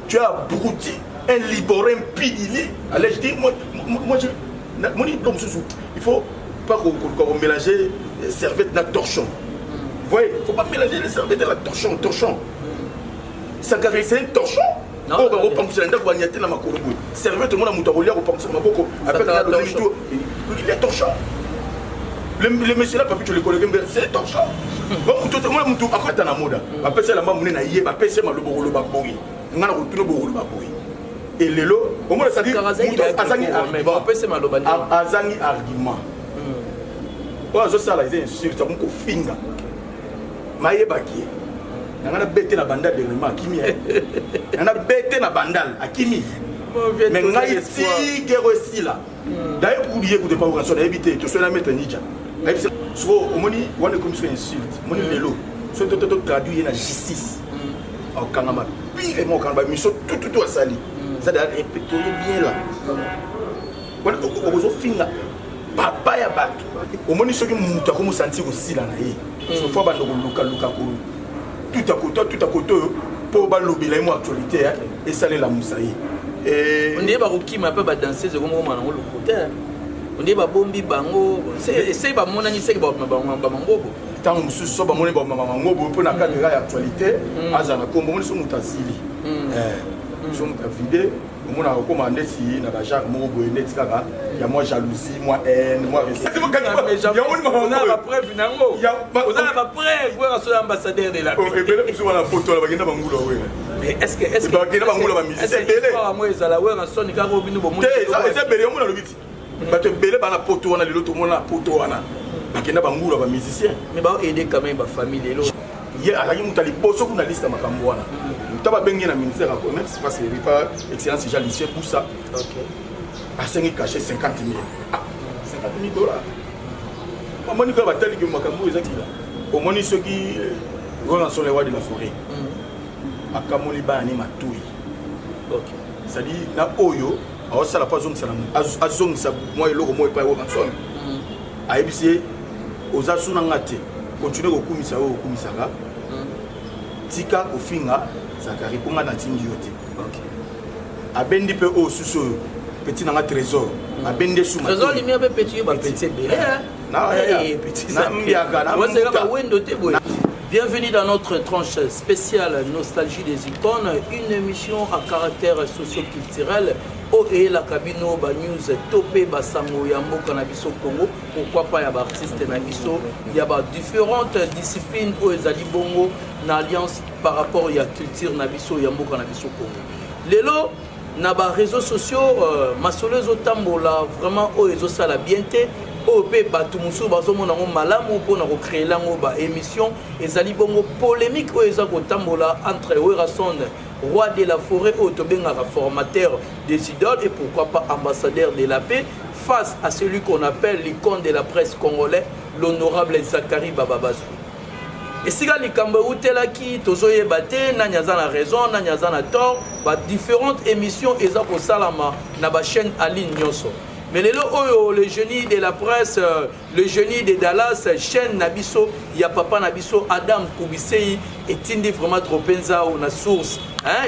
tu as abruti un liboré, un pilier. Allez, je dis, moi, il faut pas qu'on mélanger serviette et torchon. Vous voyez, il ne faut pas mélanger les serviettes et la torchon. Ça caresse un torchon. Non, on pense que c'est un serviette, on a il est torchon. Le monsieur là, tu le connais, c'est un torchon. Après, tu as la mode. Après, c'est la maman, après, c'est le babori. On a retenu le babori. Et les lots, au moins, ça dit Azangi argument. Oh, je sais, là, ils insultent, on a finger. Maïe Baki. On a bêté la bandale de Rima, Kimi. On a bêté la bandale à Kimi. Mais on a ici, guerre aussi là. D'ailleurs, pour dire que vous ne pouvez pas éviter, tu sois la mettre Nidja. Au moins, on est comme ça insulte. Mon les lots. Soit tu traduis la justice. Au Kanama. Pire, mon Kanama, mais tout à sali. Ça doit répéter bien là. On a besoin de finir. Papa ya bato. Au moins, ceux qui m'ont comme senti aussi là. Il faut que tout à côté, pour balobi la actualité et ça la moussaï. On dit que qui m'a pas danser comme on le côté. On dit que bombi bango, c'est pas mon ami, c'est que bango. Tant que nous sommes monnaie bango pour la caméra actualité, azana comme on sont mutasili. Nous sommes vidés. On a recommandé si na Jacques Mobo et Netkara, il y a moi jalousie, moi haine, moi respect. On a la preuve nango. On a la preuve voir sur l'ambassadeur de la paix. Et bien nous la photo là bagenda bangula ouais. Mais est-ce bagenda bangula ba musique c'est belé. Moi ezala ouais son ka ko bino bo mo. C'est belé on a le biti. Ba te belé ba na photo wana lelo to mona photo wana. Bagenda bangula ba musicien. Mais ba aider quand même ba famille lelo. Hier ala mutali boso kuna liste makambo wana. Taba bengi na ministère à commerce parce que il pas excellence déjà lycée pour ça. OK. À 5 caché 50 000. Ah, 50 000 $. Maman ni ka batali que makambo ezaki là. Au moins ceux qui vont sur les voies de la forêt. Akamoli ba ni matui. OK. Ça dit na oyo, a ça la pas zone ça azong ça moi eloko moi pas wa son. A ebisi ozasuna ngate. Continuer ko kumisa o kumisaka. Tika ko finga Zakari pour na tingi yote. OK. Abendi pe o suso petit na trésor. Abendi sous ma. Trésor limi be petit ba petit belé. Na petit. Na mbiaka na mbiaka. Bienvenue dans notre tranche spéciale Nostalgie des icônes, une émission à caractère socio-culturel. O et la cabine ba news topé ba sango ya mboka na biso Congo, pourquoi pas ya ba artiste na biso, il y a ba différentes disciplines o ezali bongo na alliance par rapport ya culture na biso ya mboka na biso Congo. Lelo na ba réseaux sociaux masolezo tambola vraiment o ezo sala bienté o pe batu musu bazomona ngo malamu pona ko créer lango ba émission ezali bongo polémique o eza ko tambola entre Werason roi de la forêt, Otobengara formateur des idoles et pourquoi pas ambassadeur de la paix face à celui qu'on appelle l'icône de la presse congolaise, l'honorable Zakari Bababasou. Et si les Kambaou telaki, tozoye bate, nanyaza na raison, nanyaza na tort, différentes émissions ezako salama na ba chaîne Aline Nyoso. Mais le génie de la presse, le génie de Dallas, chaîne Nabiso, il y a papa Nabiso, Adam Koubisei, et Tindi vraiment trop penza ou na source.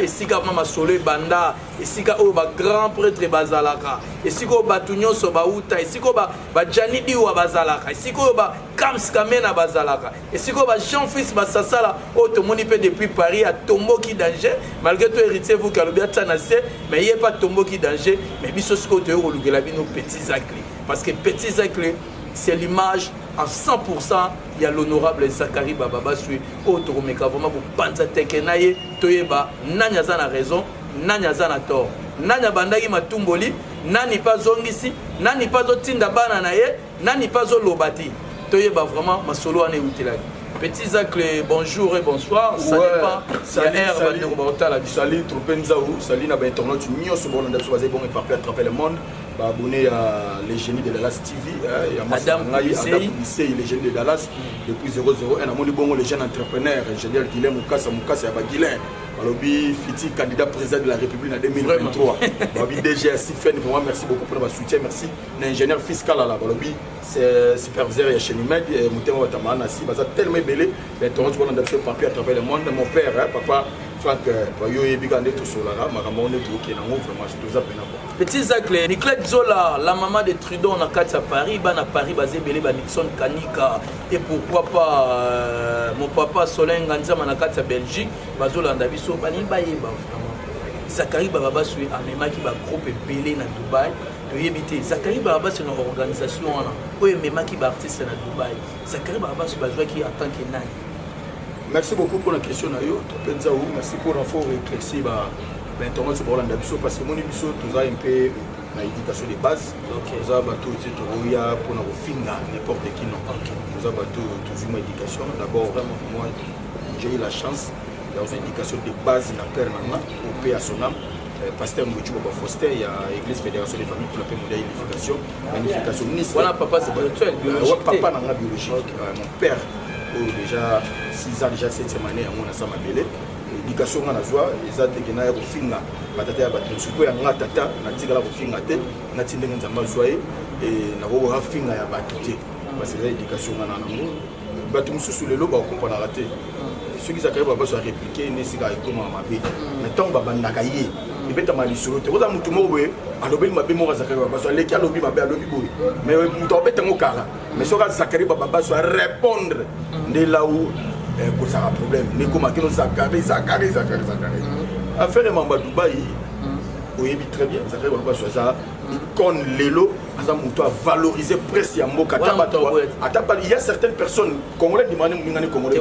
Et si mama solo banda, et si ba grand prêtre bazalaka, et si ba tunyo so ba uta, et si ba janidi wa bazalaka, et si ba kams kamena bazalaka, et si ba Jean-Fils basasala, oh tout le monde peut depuis Paris à Tombo qui danger, malgré tout héritier vous kalobia tsanase, mais il n'y a pas Tombo qui danger, mais biso ce que tu as la nos petits aclés, parce que petits aclés c'est l'image en 100%. Il y a l'honorable Zakari Bababasou autre meka vraiment pour panza tekenaye toyeba nanyaza na raison nanyaza na tort nanya bandaki matumboli nani pas zongisi nani pas otinda bana na ye nani pas lobati toyeba vraiment masolo ane utilaki. Petits aclés, bonjour et bonsoir. Ça dépend. Salut, Tropenzaou, salut, na internaute, Nyoso, bon, on a choisi bon et parfait à travers le monde. Abonné à les génies de Dallas TV, Adam Koubisei, les génies de Dallas, depuis 00. Et on a mon bon les jeunes entrepreneurs, ingénieur Guilain Moukassa, Guilain. Balobi Fiti, candidat président de la République en 2023. Balobi DG Sifen, vraiment merci beaucoup pour votre soutien. Merci. L'ingénieur fiscal là, Balobi, c'est superviseur et Chenimed, Moutema Watamana, si, Baza tellement belé. Les torrents, on a fait papier à travers le monde. Mon père, papa, Franck, yo yebi kande to solara makambo on est OK na vraiment c'est ça pena. Petit Zach, Nicolette Zola, la maman de Trudeau on a quatre à Paris, à Paris basé belé ba Nixon Kanika et pourquoi pas mon papa Solin Ganza na quatre à Belgique, bazola ndabiso bani baye ba vraiment. Zakari Baba suit a même qui ba groupe belé na Dubaï. Yebité Zakari Baba c'est une organisation là. Oye même qui ba artiste na Dubaï. Zakari Baba c'est besoin qui attend que nani. Merci beaucoup pour la question. Merci pour l'info éclairci. Maintenant, c'est pour l'Andabiso parce que mon émission, tout ça un peu l'éducation de base. Nous avons tout pour nous finir n'importe qui. Nous avons toujours une éducation. D'abord, moi, j'ai eu la chance d'avoir une éducation de base dans la Père Nana, au Père à son âme. Pasteur Mouchou Baba Foster, il y a l'Église Fédération des familles pour la paix modèle unification. Voilà, papa spirituel, biologique. Papa n'a pas biologique. Mon père. Déjà 6 ans, déjà 7e année, on a ça ma belle. L'éducation on a joie, les autres qui n'ont pas finga, batata ya battu. Surtout ya ngata tata, na tika la finga te, na tinde nzamba joie et na ko ha finga ya battu. Parce que l'éducation on a nango. Battu mususu lelo ba comprendre raté. Ceux qui s'accrochent pas à répliquer, ne sika comment ma vie. Mais tant ba bandaka yé. Et beta mali solo te. Oza mutu mo we, alobeli mabe mo zakari ba so leki alobi mabe alobi boy. Mais mutu beta ngo kara. Mais so ka zakari ba so répondre de là où pour ça un problème. Ne comment que nous zakari. Affaire mamba Dubaï. Oui, très bien, zakari ba so ça icône lelo, ça mutu a valoriser presque ya mboka taba. Il y a certaines personnes congolais demandent mingane congolais.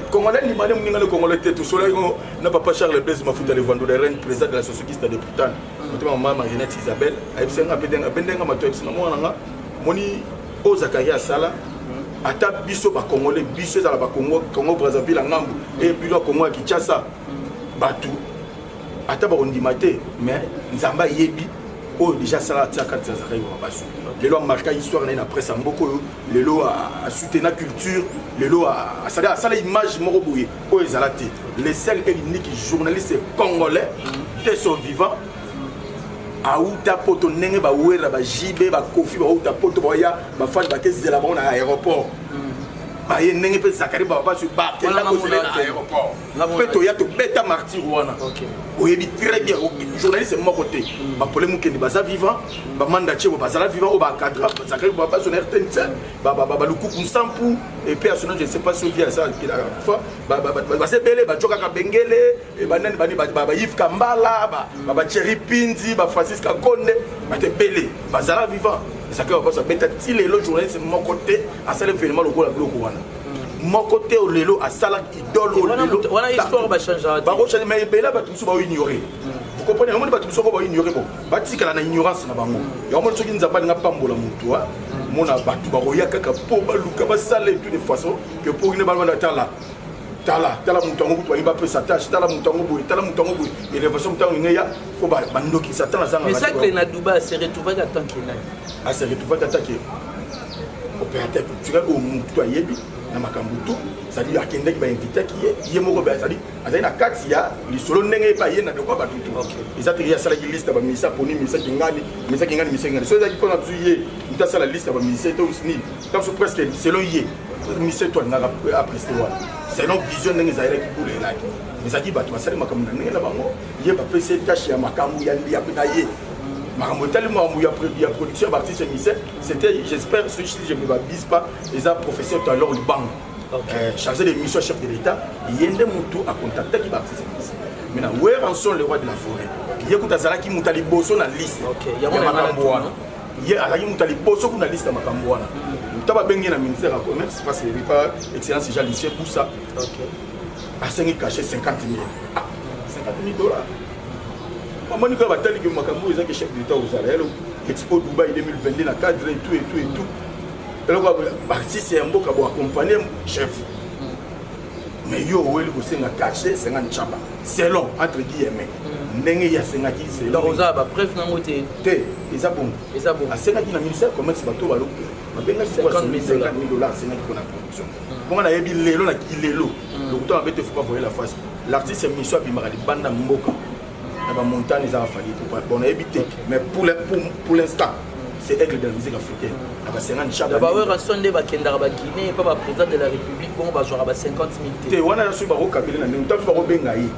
Congolais demandent mingane congolais tout cela n'a pas Charles Blaise Mafuta le vendre le reine président de la société de Putan. Maman Marinette Isabelle, elle s'est bendenga mato ebsina mwana moni o Zakaria sala ata biso ba congolais biso za ba Congo Brazzaville ngambu et puis le Congo Kinshasa batu ata ba ondimate mais nzamba yebi. Oh, déjà ça là, quand ça arrive à Bassou. Les lois marquent l'histoire dans la presse en beaucoup. Les lois à soutenir la culture. Les lois à ça l'image moroboué. Oh, ils allaient. Les seuls et uniques journalistes congolais, dès son vivant, à où ta poto n'engé ba ouera ba jibé ba kofi ba où ta poto ba ya ba fan ba qu'est-ce là-bas à l'aéroport. Ba ye n'engé pe Zakari ba sur ba quel là cause à l'aéroport. Peto ya to beta martyr wana. Oui, très bien. Journaliste c'est mon côté. Ma problème que ni baza vivant, ba mandaté ba bazala vivant au ba cadre, Zakari ba pas son RTNC, ba le coup sampu et puis à son je ne sais pas si vient ça qui la fois ba c'est belé ba joka ka bengele et ba nani ba Yves Kambala ba Thierry Pinzi ba Francis Kakonde ba te belé bazala vivant. Zakari ba pas beta ti le journaliste c'est mon côté à ça l'événement le gola bloco wana. Mon côté au lelo à Salah idole au lelo. Voilà histoire va changer. Ba rocha mais bela ba tout ba ignorer. Vous comprenez comment ba tout so ba ignorer bon. Ba tika na ignorance na bango. Ya mo soki nzamba nga pambola mutu wa. Mona ba tu ba roya kaka po ba luka ba sala de toute façon que pour une balma tala. Tala mutu ngo to ba pe sa tâche tala mutu ngo boy tala mutu ngo boy. Et les façons mutu ngo ya faut ba bandoki satan za nga. Mais ça que na Dubaï se retrouver attendre qu'il là. Ah se retrouver attaquer. Opérateur culturel au mutu ayebi. Na makambutu ça dit akende ki ba invité qui ye moko ba ça dit azali na kati ya lisolo ndenge pa ye na de quoi batutu ils atterri ya sala ki liste ba misa poni misa kingani so za ki kona tuye mita sala liste ba misa to usni comme so presque selon ye misa to na après c'est selon vision ndenge za ile ki pour les like mais ça dit batu ba sala makambu ndenge na bango ye ba pese tâche ya makambu ya ndi ya pena ye makambu tellement ya production d'artiste misa c'était j'espère si je me bise pas les professeurs tout à l'heure du banc chargé de mission chef de l'État, il y a des moutons à contacter qui baptisent. Maintenant, où en sont les rois de la forêt? Il y a des qui moutali bosso dans la liste. Il y a des bosso dans la liste de Makamboana. Nous avons bien le ministère du Commerce parce que pas excellence déjà lycée pour ça. À 5 caché 50 000. Ah, 50 000 $. Maman nous avons dit que Makambo est chef de l'État aux salaires. Expo Dubaï 2022 la cadre et tout. Alors, l'artiste est un beau cabo accompagné chef. Mais yo, où est le conseil à cacher 50 chaba? C'est long, entre guillemets. N'est-ce pas 50 c'est long. Donc, bref, non, t'es. Et ça bon. À 50 dans le ministère, commerce bateau, alors. $50 000, c'est la production. Comment on a dit l'élo, on a dit l'élo. Donc, il ne faut pas voir la face. L'artiste est mis sur la bande Mboka. La montagne, ils ont fallu. On a évité. Mais pour l'instant, c'est aigle de la musique africaine. Aba 50 chaba. Ba Ranson de ba kendara ba Guinée pas ba président de la République bon ba jouer ba 50 000. Te wana su ba ko kabila na nta ba ko benga yi.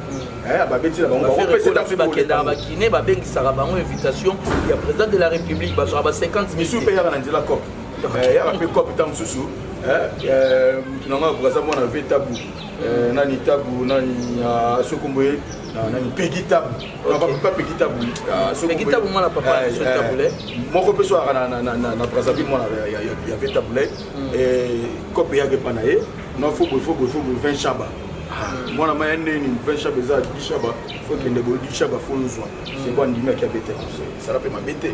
Ba beti la ba ko pesa ta ba kendara ba Guinée ba bengi sara ba invitation ya président de la République ba jouer ba 50 000. Misu pe ya na ndila cop. Ya ba pe cop tam susu. Tunanga braza mwana ve tabu. Nani tabu nani sokomboye nani pegi tabu. Pas pegi tabu. Pegi tabu mwana papa so tabule. Moko pe so na braza bi mwana ya ve tabule et cop ya ke panaye. Non faut 20 chaba. Mwana ma ene ni 20 chaba za 10 chaba. Faut que ndebo 10 chaba faut nous voir. C'est quoi ndima qui a bête. Ça rappelle ma bête.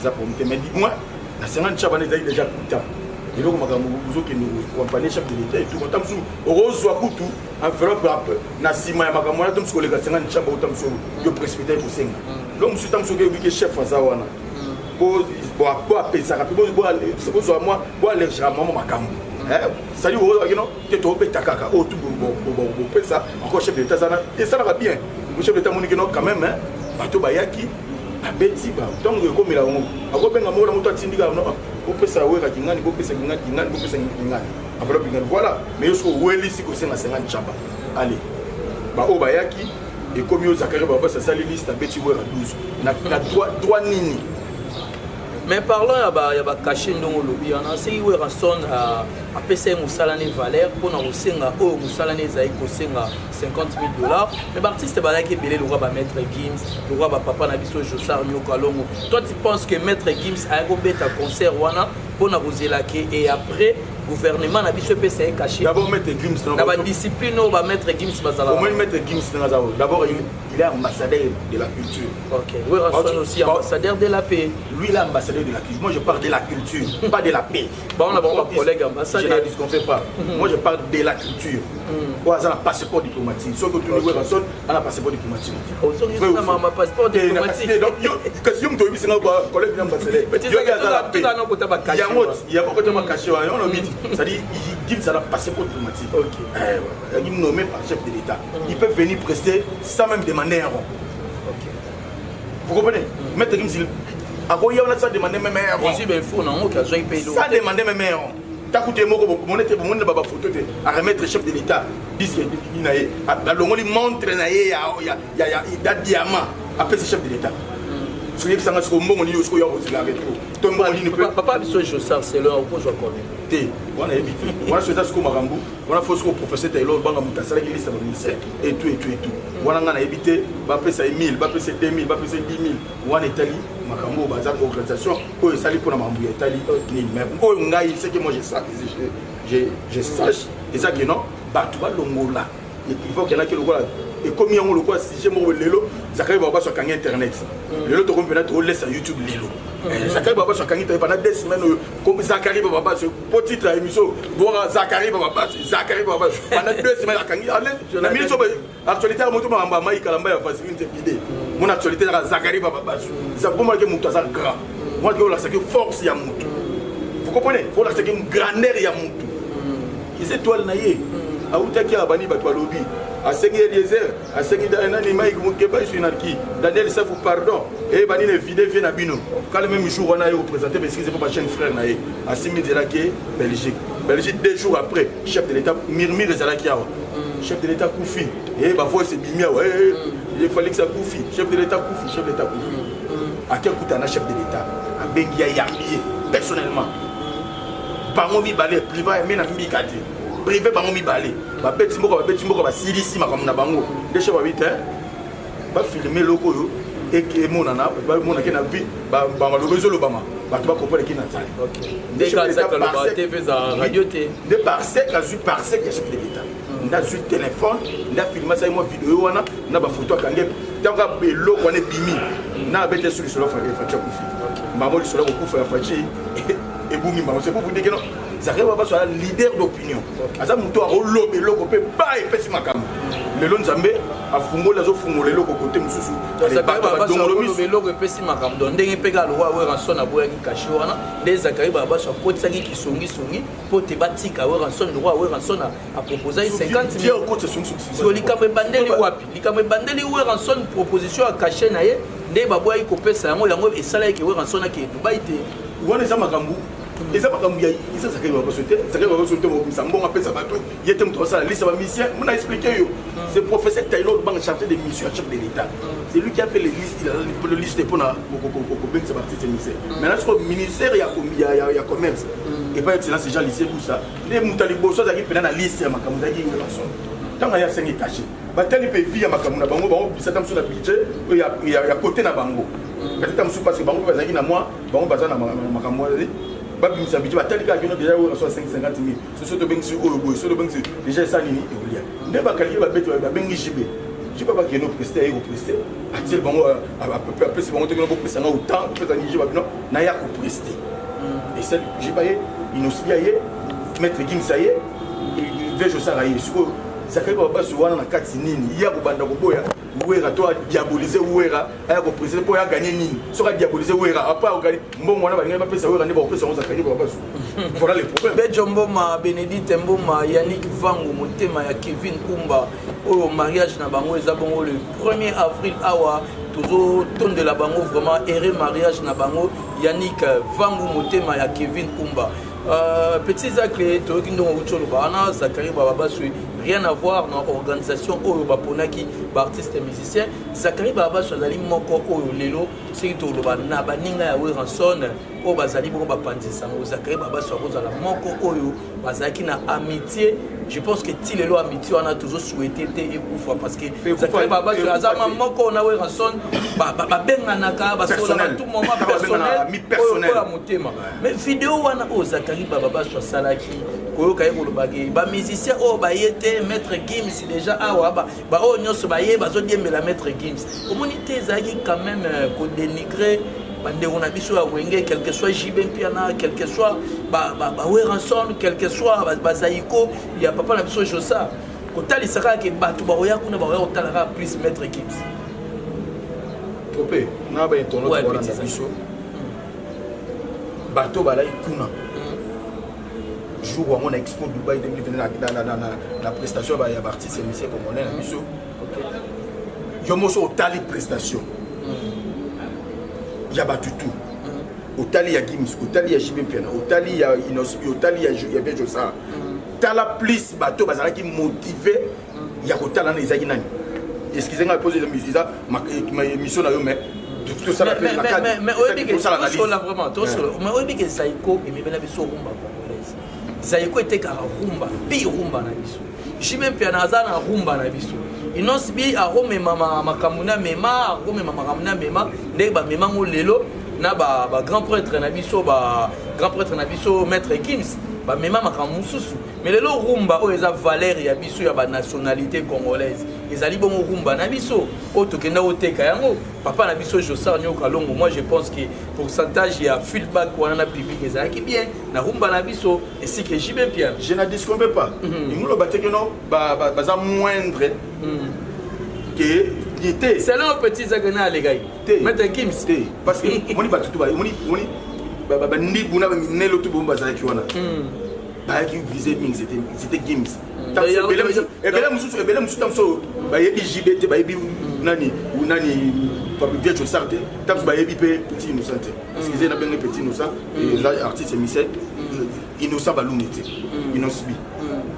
Ça pour me mais dis-moi la 50 chaba déjà putain. Et donc, nous compagnie chef de l'État et tout. Quand on rose à couteau, enveloppe na sima ya makamona tom siko lega 50 chamba utam so yo précipiter pour 5. Donc monsieur tam so ke chef fazawana. Bo apesa ka bo c'est besoin moi bo aller maman makambo. Ça dit you know te to peta kaka o tout bo pesa encore chef de l'État ça et ça va bien. Le chef de l'État monique non quand même hein. Bato bayaki abeti ba donc comme il a on akobenga mo na moto atindika non opesa wera kingani bopesa kingani bopesa kingani enveloppe kingani voilà mais yosko weli siko senga 50 chamba allez ba o bayaki et comme yo zakari ba ça sali liste abeti wera 12 na droit nini. Mais parlons il y a caché dans le lobby on a essayé de raison à PC musalane valeur pour na osenga o musalane zai kosenga $50,000 mais l'artiste balaki belé le roi ba maître Gims le roi ba papa na biso Josar Nyokalongo. Toi tu penses que maître Gims a go beta concert wana pour na rozelake et après gouvernement na biso PC caché d'abord maître Gims na ba discipline o ba maître Gims bazala au moins maître Gims na zao d'abord il est ambassadeur de la culture. OK oui Ranson aussi ambassadeur de la paix. Lui il est ambassadeur de la culture. Moi je parle de la culture pas de la paix. Bon on a bon collègue ambassadeur. Je ne disconfère pas. Moi je parle de la culture. Quoi ça un passeport diplomatique. Sauf que tu le Ranson a un passeport diplomatique. Oh so il a un passeport diplomatique. Donc que si on te dit c'est un collègue ambassadeur. Il y a beaucoup de caché on dit ça dit il dit ça a passeport diplomatique. OK. Il est nommé par chef de l'État. Il peut venir prester sans même demander un rond. OK. Vous comprenez? Maître Gims il a ça demandé même un rond. Aussi ben faut non occasion il paye. Ça demandé même un rond. T'as coûté mon était pour mon baba photo à remettre chef de l'État. Disque inaye à l'ongoli montre naye ya diamant après ce chef de l'État. Ce qui est ça c'est au moment où il y a aussi la rétro. Tombo ni ne papa biso Josar c'est leur oppose au connaît. Té on a évité. On a fait ça ce comme Marambo. On a fait ce comme professeur Taylor banga mutasala qui liste au ministère et tout. On a évité ba pesa 1000, ba pesa 2000, ba pesa 10000. On est Italie makambo bazar organisation ko sali pour na mambo Italie ni mais ko ngai c'est que moi je sache et ça que non ba tu ba longola et il faut qu'il y en a qui le voient et comme il y a le quoi si j'ai mon lelo Zakari Baba sur kangi internet lelo to kompena to laisse YouTube lelo Zakari Baba sur kangi pendant 2 semaines comme Zakari Baba sur petite émission voir Zakari Baba pendant 2 semaines à kangi allez na minute actualité moto mamba mai kalamba ya facilité idée mon actualité Zakari Baba ça pour moi que mutu azal grand moi que la c'est que force ya mutu vous comprenez faut la c'est que une grandeur ya mutu ils étoiles naie autaki abani bato lobby asengi Eliezer asengi nani Mike Mukeba Sunarki Daniel Safou pardon et bani les vidéos viennent à Bino quand le même jour on a représenté parce que c'est pas ma chaîne frère naie Assimi Delake Belgique 2 jours après chef de l'état Mirmi de Zalakia chef de l'état Koufi et ba voix c'est Bimia ouais il fallait que ça Koufi chef de l'état Koufi à quel coup t'as chef de l'état à Bengia Yambi personnellement par mon balé privé mais na mbikati privé bango mibale ba beti moko ba silisi makambo na bango de chez ba 8 ba filmer loko yo et que monana ba monaki na vie ba lo bezo bama ba to ba comprendre ki na tali. OK. Dès que ça que le TV za radio té de parsec à ju parsec chef de l'état na ju téléphone na filmer ça moi vidéo wana na ba photo kange tanga belo wana bimi na bete sur le solo fa fa kufi maman le solo ko fa fachi et boumi maman c'est pour vous dire que non Zakari Baba soit leader d'opinion. Aza muto a rolobe loko pe ba e pesi makam. Lelo nzambe afungola zo fungola loko côté mususu. Zakari Baba soit rolobe loko e pesi makam don ndenge peka lo wa ranson na boya ki kashi wana. De Zakari Baba soit potsaki ki songi pote batika wa ranson lo wa ranson a proposer 50 000. So likambe bandeli wapi? Likambe bandeli wa ranson proposition a caché na ye. De baboya ko pesa yango esala ke wa ranson na ke Dubai te. wana eza makambo eza makambo ya isa Zakari Baba Basso te Zakari Baba Basso te mbongo apesa bato yete muto asala liste ba mission on a expliqué yo c'est professeur Taylor banque chargé des missions à chef de l'État c'est lui qui a fait les listes il a le liste pour na ben sa partie ministère maintenant c'est ministère ya commerce et pas excellence Jean lycée pour ça les mutali bosso za ki pena na liste ya makambo za ki relation tant ya 5 caché batali pe via makambo na bango bango bisa tam sur la budget ya côté na bango peut-être tam sur parce que bango bazaki na moi bango bazana makambo babimisa budget batali ka kino déjà on reçoit 550 000 ce sont de bengi au boy so de bengi déjà ça nini ebulia ne ba kali ba beto ba bengi jibe je peux pas que nous prester et prester atil bango après c'est bango te ko prester na autant peut-être ni jibe non na ya ko prester et ça jibe il nous siaye mettre gimsaye et vejo ça raye suko Zakari Baba Basso wana na kati nini ya kubanda koboya wera to diaboliser wera aya ko président pour ya gagner nini so ka diaboliser wera après okali mbongo wana balinga ba pesa wera ndi ba pesa Zakari Baba Basso voilà les problèmes Bejo Mboma Bénédicte Mboma Yannick Vangu motema ya Kevin Kumba au mariage na bango eza bongo le 1er avril awa toujours ton de la bango vraiment erré mariage na bango Yannick Vangu motema ya Kevin Kumba petit Zakari to kindo ngutolo bana Zakari Baba Basso rien à voir dans l'organisation Oyo Baponaki, artiste et musicien. Zakari Baba Basso azali moko Oyo Lelo, c'est tout le na baninga ya Weranson, o bazali boko bapandisa. Zakari Baba Basso azala moko Oyo, bazaki na amitié. Je pense que Tilelo amitié on a toujours souhaité et pouvoir parce que Zakari Baba Basso azama moko na Weranson, ba benga naka ba sola tout moment personnel. Mais vidéo wana o Zakari Baba Basso salaki koyoka yekolobaki ba musicien o ba yete Maître Gims déjà awa ba o nyonso ba ye bazo diembela Maître Gims omoni te ezalaki quand même ko dénigrer bandeko na biso ya wenge quel que soit JB Piana quel que soit ba Weranson quel que soit Zaiko il y a papa na biso Josa kotalisaka ke bato baoya kuna baoya kotalaka plus Maître Gims tropé na ba etono to wana na biso bato balai kuna jour où on a expo Dubaï 2020 la prestation il y a artiste et monsieur congolais na biso yo moso tali prestation ya batutu otali ya Gims otali ya JB Piana otali ya Inosbi otali ya Josa tala plus bato bazalaki motivé ya kotala na ezaki nani excusez-moi poser la musique ça ma émission na yo mais tout ça mais on ça là vraiment tout ça mais on dit que Zaiko et mais biso rumba congolaise Zaiko était car rumba pi rumba na biso JB Piana na rumba na biso Inosbi a Rome mama makamuna mema Rome mama makamuna mema ndé ba mema ngo lelo na ba grand prêtre na biso Maître Gims ba mema makamu susu mais lelo rumba o eza valeur ya biso ya ba nationalité congolaise ezali bongo rumba na biso o tokenda oteka yango papa na biso Josa Nyoka Longo moi je pense que pourcentage ya feedback wana na public ezalaki bien na rumba na biso et si que JB Piana je ne disconve pas ngolo bateke no baza moindre que était c'est là un petit zagana les gars Maître Gims parce que moni batutu ba moni ba ndi buna ba minelo to bomba za ki wana ba ki viser ming c'était Gims ebele musu tamso ba yebi JBT ba yebi nani Papi Viecho Sarte tamso ba yebi pe petit innocent excusez na benga petit innocent et artiste émissaire innocent ba lunete Inosbi.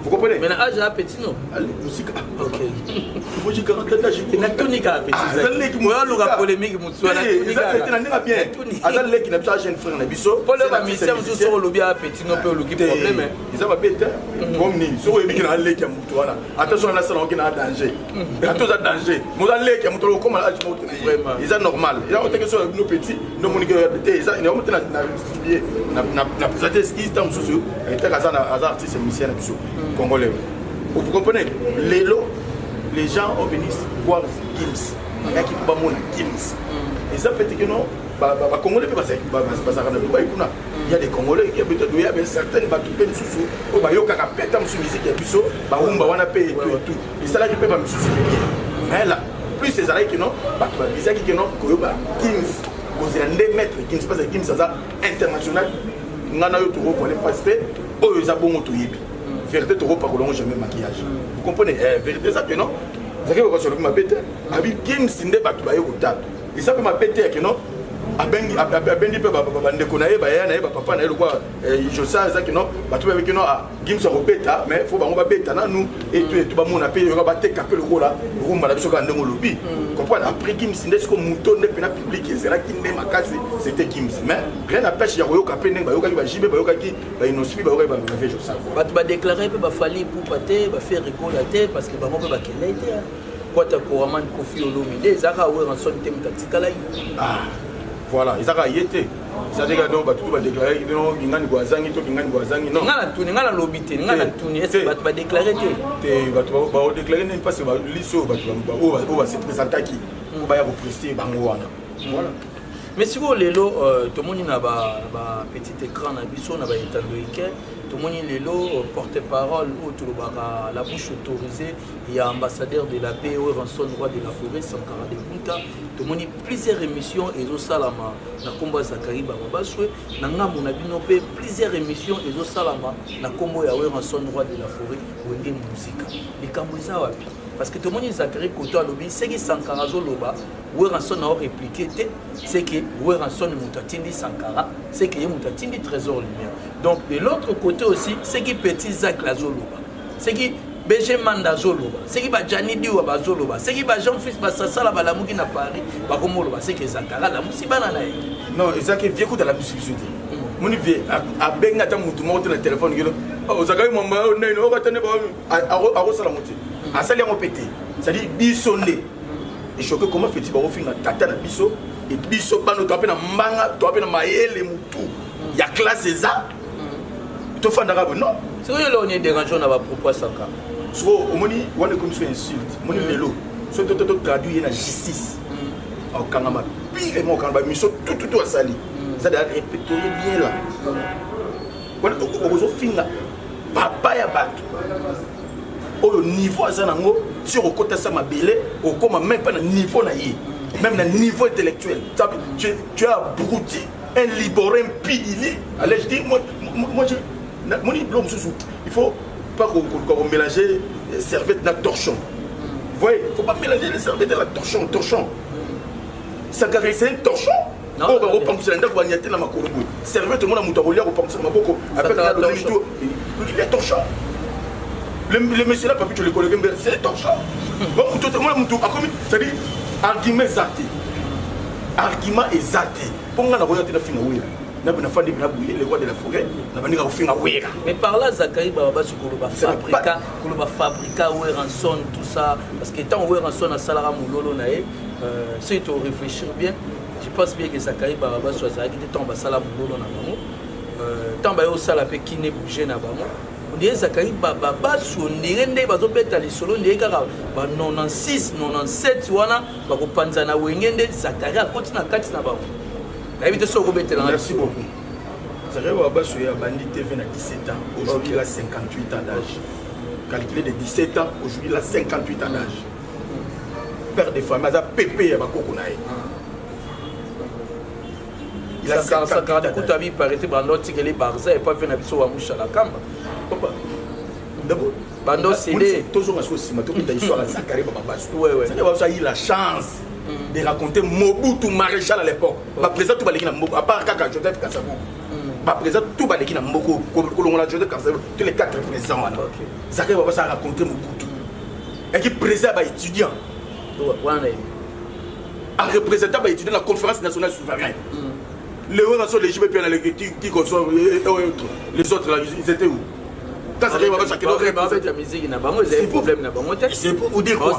Vous comprenez? Mais l'âge à petit non. Musique. Ok. Moi j'ai 40 ans j'ai. Il n'a tout ni qu'à petit. Moi le polémique mutu na tout ni qu'à. Il n'a bien. Azal leki na biso jeune frère na biso. Pour le mission mutu sur le bien petit non peut le problème. Ils ont bête. Comme ni so yebi na leki mutu wana. Attention na salon qui na danger. Attention à danger. Mo za leki mutu comme âge mutu. Vraiment. Ils sont normal. Ils ont quelque chose nos petits, nos monique ils ça ils ont monté na présenter ce qui est en sous. Et t'as azar artiste musicien na biso. Congolais. Vous comprenez? Les gens ont venu voir Gims. Il y a qui peut pas mon Gims. Et ça fait que non, Congolais peut passer. Il y a des Congolais qui ont certaines battues de sous. Oh bah yo kaka peta musu musique ya biso, ba umba wana pe et tout. Et ça là qui peut pas musu. Mais là, plus ces arrêts que non, bah visa qui non, koyoba Gims. Vous allez mettre Gims parce que Gims ça international. Ngana yo toro pour les passer. Oh yo za bon to yebi. Vérité toro pas kolongo jamais maquillage. Vous comprenez? Vérité ça que non. Vous savez pourquoi sur ma bête? Abi Gims inde batu ba yo kotata. Et ça peut ma bête que non. abendi pe bandeko na ye baya na ye papa na ye lokwa josa ezaki no bato bebeki no Gims akobeta mais faut bango babeta nanu et bamona pe yoka bateka pe lokola rumba na biso ka ndenge olobi comprendre après Gims nde siko muto nde pena public ezalaki nde makasi c'était Gims mais rien n'empêche ya koyoka pe ndenge bayokaki bajibe bayokaki bainospice bayokaki bamave josa bato badéclaré pe bafali pupa te bafaire rigola te parce que bango pe bakende te kwata koraman Kofi Olomide ezaka Weranson te mutatikala voilà ils ont été c'est-à-dire que donc tout va déclarer que non ngani boazangi to ngani boazangi non ngala tuni ngala lobité ngala tuni est-ce que va déclarer te va déclarer même pas c'est liso va se présenter qui va y represter bango wana voilà mais si vous lelo tout le monde na ba petit écran na biso na ba étendue tout le monde lelo porte-parole ou tout le la bouche autorisée il y a ambassadeur de la paix Weranson roi de la forêt Sankara de Punta tout le monde plusieurs émissions et au salama na kombo Zakari Babaswe na ngambo na bino pe plusieurs émissions et au salama na kombo ya Weranson roi de la forêt wenge musique likambo za wapi parce que tout le monde Zakari koto alobi c'est que Sankara zoloba Weranson a répliqué c'est que Weranson mutatindi Sankara c'est que mutatindi trésor lumière donc de l'autre côté aussi c'est qui petit Zak la zoloba c'est qui BG Manda zoloba c'est qui ba Jani Diwa ba zoloba c'est qui ba Jean-Fils Basasala ba la muki na Paris ba komoloba c'est que Sankara la musibana na ye non ezaki vieux coup de la musique moni vie a benga ta mutu mo na téléphone ngelo o Zakari mama nene o batane ba aro sala mutu asali yango pété c'est-à-dire bisonné et choqué comment fait-il ba ofinga tata na biso et biso bano to apena mbanga to apena mayele mutu ya classe eza to fandaka non c'est que là on est dérangeant na ba propos Sankara so omoni wana comme ça insulte moni lelo so to traduire na justice au kangama pire mo kangaba miso tout asali ça doit répertorier bien là wana okozo finga papa ya bato au niveau azanango si on côté ça mabele au comme même pas na niveau na yé même na niveau intellectuel tu as abruti un liborien pili allez je dis moi il faut pas qu'on mélange serviette na torchon vous voyez il faut pas mélanger les serviettes et la torchon ça caresse un torchon non on va reprendre ça ndako banyate na makolo boy serviette tout le monde a mutabolia reprendre ça maboko avec la torchon il est torchon le monsieur là papi tu le connais c'est torchon bon tout le monde mutu akomi c'est dire argument exact pour nga na royauté na finga wera na bana fandi na bouiller les rois de la forêt na bani ka finga wera mais par là Zakari baba sukolo ba fabrica Weranson tout ça parce que tant Weranson a salara mulolo na e si tu réfléchir bien je pense bien que Zakari baba soit Zakari de temps ba sala mulolo na bango tant ba yo sala pe kine bouger na bango on dit Zakari baba so ndirende bazo beta li solo ndé kaka ba 96 97 wana ba ko panza na wengende Zakari a continue kati na bango. Merci beaucoup. Zakari Babaso a bandit TV à 17 ans. Aujourd'hui, il a 58 ans d'âge. Calculé de 17 ans, aujourd'hui, il a 58 ans d'âge. Père de famille, il a pépé à Bakokunaï. Il a 58 ans d'âge. Il a arrêté Bando Tigeli Barza et pas fait Nabiso Wamoucha la Kamba. D'abord, Bando Célé. Toujours à ce moment, il a histoire à Zakari Babaso. Zakari Babaso a eu la chance de raconter Mobutu maréchal à l'époque. Ba présent tout baleki na Mboko à part Kaka Joseph Kasavubu. Ba présent tout baleki na Mboko Kolongola Joseph Kasavubu tous les 4 présidents là. Zakari Babaso a raconté Mobutu. Et qui présent ba étudiant. A représentant ba étudiant la conférence nationale souveraine. Les Weranson les JP qui conçoivent les autres là ils étaient où? C'est pour vous dire quoi?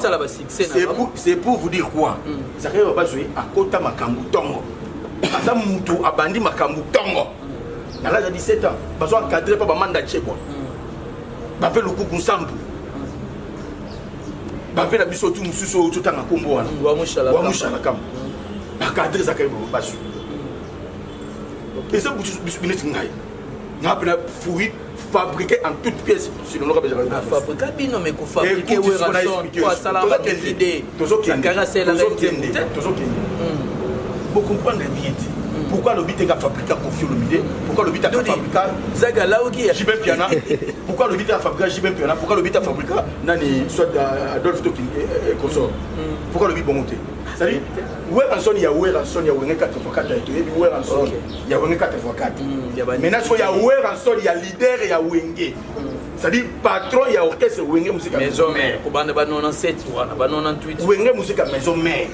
C'est pour vous dire quoi? Zakari Babaso a kota makambu tongo. Asa mutu abandi makambu tongo. À l'âge de 17 ans, bazo encadré par Bamanda Tchekwa. Bape le kuku sambu. Bape la biso tout mususu tout tanga kombo wana. Wamoucha la kam. Encadré Zakari Babaso. Et ça vous dites ngai. N'a fouille fabriqué en toutes pièces sur le Nord Béjaï. Fabriqué bien mais qu'on fabriqué Weranson quoi ça la quelle idée. Sankara c'est la réalité. Vous comprenez bien. Pourquoi le but est à fabriquer Kofi Olomide? Pourquoi le but est à fabriquer Zagala qui JB Piana? Pourquoi le but est à fabriquer JB Piana? Pourquoi le but est à fabriquer Nani soit Adolphe Tokin et consort? Pourquoi le but est bon monté? C'est-à-dire Weranson ya Weranson ya Wenge 4x4 et Weranson ya Wenge 4x4. Maintenant il y a Weranson ya leader ya Wenge. C'est-à-dire patron ya orchestre Wenge musique maison mère. Ko banda ba 97 wana ba 98. Wenge musique maison mère.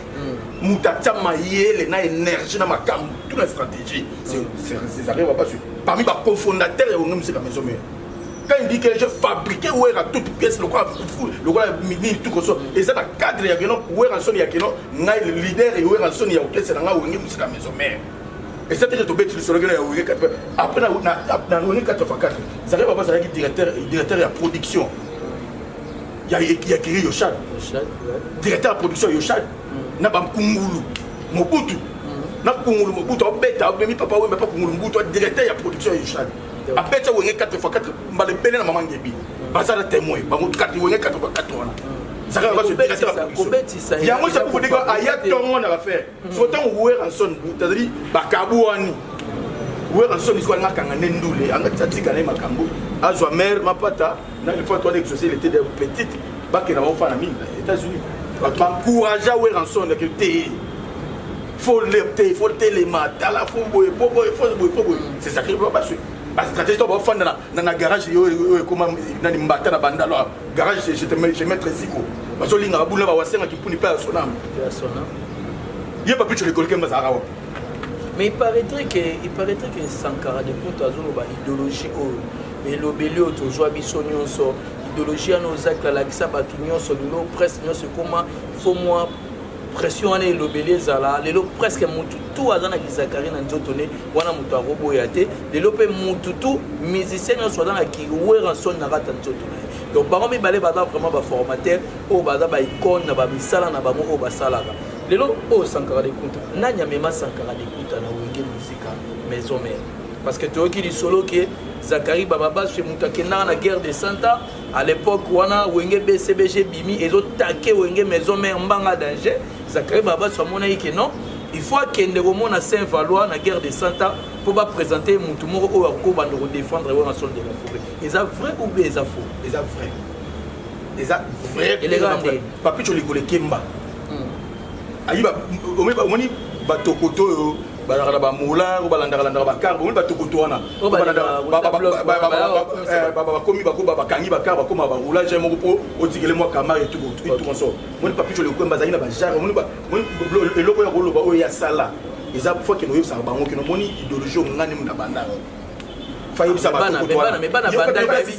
Mutata mayele na énergie na makam toute la stratégie. C'est ça va pas sur. Parmi les cofondateurs ya Wenge musique maison mère. Quand il dit que je fabriquais Wera toute pièce, le quoi mini tout comme ça. Et ça dans cadre ya keno Weranson ya keno ngai le leader et Weranson ya orchestre na Wenge musique maison mère. Et ça c'est tombé sur le gars ya Wenge 4. Après na Wenge 4x4. Ça va pas ça directeur de production. Il y a créé Yoshad. Directeur de production Yoshad. Na bam Kungulu. Mobutu. Na Kungulu Mobutu obeta obemi papa we pas Kungulu Mobutu directeur de production Yoshad. Après ça Wenge 4x4 mbale pele na maman ngebi. Basa la témoin. Ba mo 4 Wenge 4x4 wana. Ça va pas se directeur de production. Il y a moi ça pour dire aya tongo na affaire. Sotant Weranson, c'est-à-dire bakabouani. Weranson il soit na kanga ndule, anga tsatika na makambo. Azwa mère mapata, na une fois toi l'exaucer il était des petites baki na enfant na mine aux États-Unis. Encourager Weranson que té faut les mater la faut c'est ça qui va passer. La stratégie de faire dans la garage, comment dans mbata na banda là garage je mettre Zico. Parce que linga bula ba wasenga qui puni pas son âme. Il y a pas plus de l'école que Mazara. Mais il paraîtrait que Sankara de Kouta zolo ba idéologie et l'obélio to joa bisonyo so idéologie nos actes la kisa batunyo so lo presse no se comment faut moi pression et l'obélio zala lelo presque mutu tout azana kizakari na njotone wana mutu arobo yate lelo pe mutu tout musicien no so dans la ki Weranson na rata njotone. Donc par exemple balé bada vraiment ba formateur o bada ba icône na ba misala na ba moko ba salaka lelo o Sankara de Kouta nanya mema Sankara de Kouta na Wenge musique maison mère parce que tu qui dit solo que Zakari Bababa chez Moutakena na guerre de Santa à l'époque wana Wenge BCBG bimi et autres taqué Wenge maison mère mbanga danger Zakari Bababa soit mon que non il faut qu'il y ait Saint-Valois na guerre de Santa pour pas présenter Moutoumoro au Arco bande défendre Weranson de la forêt. Ils ont vrai ou bien ils ont faux? Ils ont vrai. Ils ont vrai. Et les gars, papi tu les connais Kemba. Aïba, on dit batokoto balanda ba moula ou balanda ba car on batokoto wana. Balanda ba komi ba ko ba kangi ba car ba ko ba roulage mo ko o tigele mo kamara et tout comme ça. On dit papi tu les connais bazali na ba jar on ba le loko ya rolo ba o ya sala. Ils ont fois que nous ça bango que nous moni idéologie ngani munda banda. Faïb ça ba ko toi. Mais bana banda ba yebi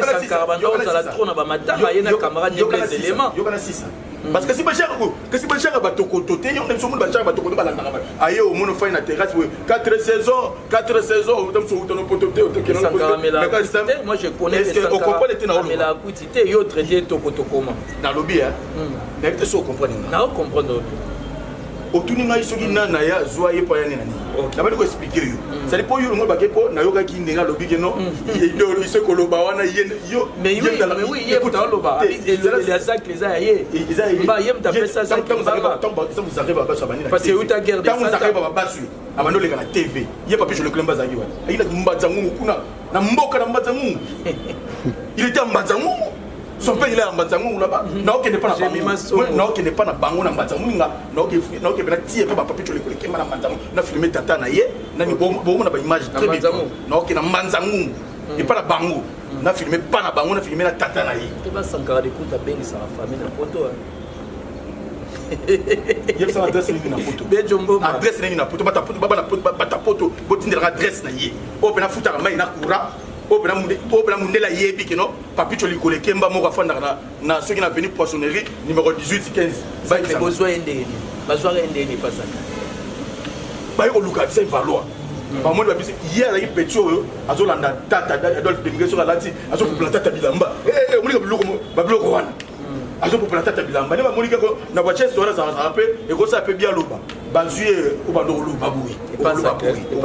Sankara banda on la trône ba matama yena camarade des éléments. Yo kana 6 parce que si ba cher ko que si ba cher ba tokoto te yo nem so mun ba cher ba tokoto ba la ngaba. Aye au mono fa na terrasse 4 saisons on dem so utono potote o te que non. Moi je connais au comprendre était na mais la quantité yo traité tokoto comment dans lobby hein. Mais tu so comprendre na comprendre. Otuni ngai soki nana ya zwa ye pa ya nani na ba ko expliquer yo ça dépend yo ngo ba ke po na yo ka ki ndenga lobi ke no idéologie se ko loba wana yo mais oui ye ko ta loba les attaques les aye ba yem ta pesa ça tant vous arrivez ba so bani parce que uta guerre de ça vous arrivez ba basu abando le na TV ye papi je le clemba za yiwa ayina mbazangu kuna na mboka na mbazangu il était mbazangu. Son père il est en Mbazangu là-bas. Non, qui n'est pas na bango. Non, qui n'est pas na bango na Mbazangu nga. Non, qui est tié pas papi tu le connais qui na Mbazangu. Na filmer tata na ye. Na ni bon na ba image très bien. Non, qui na Mbazangu. Et pas na bango. Na filmer pas na bango, na filmer na tata na ye. Tu vas Sankara de Kouta bengi sa famille na photo. Il y a sa adresse ni na photo. Adresse ni na photo, ba ta photo, botindela adresse na ye. O pena futa mai na kura. Opena mundela yebi que non papi tu li kole kemba mo ka na ceux qui na venu poissonnerie numéro 18 15 ba il besoin ndeni bazwa ndeni pas ça ba yo luka Saint-Valois ba mo ba bisi hier la petio azolanda tata Adolphe Bengue sur la lati azo pour planter tata bilamba mo li ba bloko wana azo pour planter tata bilamba ne ba mo li ko na ba chest wana ça rappelle et ko ça peut bien loba bazué au bando loba boui pas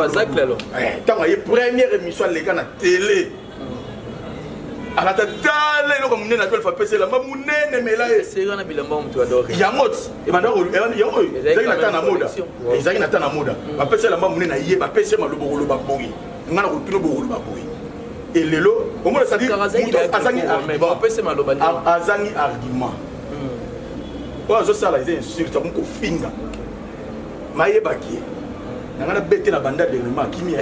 ça claro tant y première émission les gars na télé à la télé le comme nena to fa pese la mamunene mela c'est gana bilamba mtu adore ya mot e banda yo ezaki na tana moda ezaki na tana moda ba pese la mamunene na ye ba pese ma lobo loba boui ngana ko tuno bo loba boui et lelo au moins ça dit azangi mais ba pese ma loba azangi argument oh zo sala ils insultent ko finga maye baki nanga na bete na bandal dernièrement akimi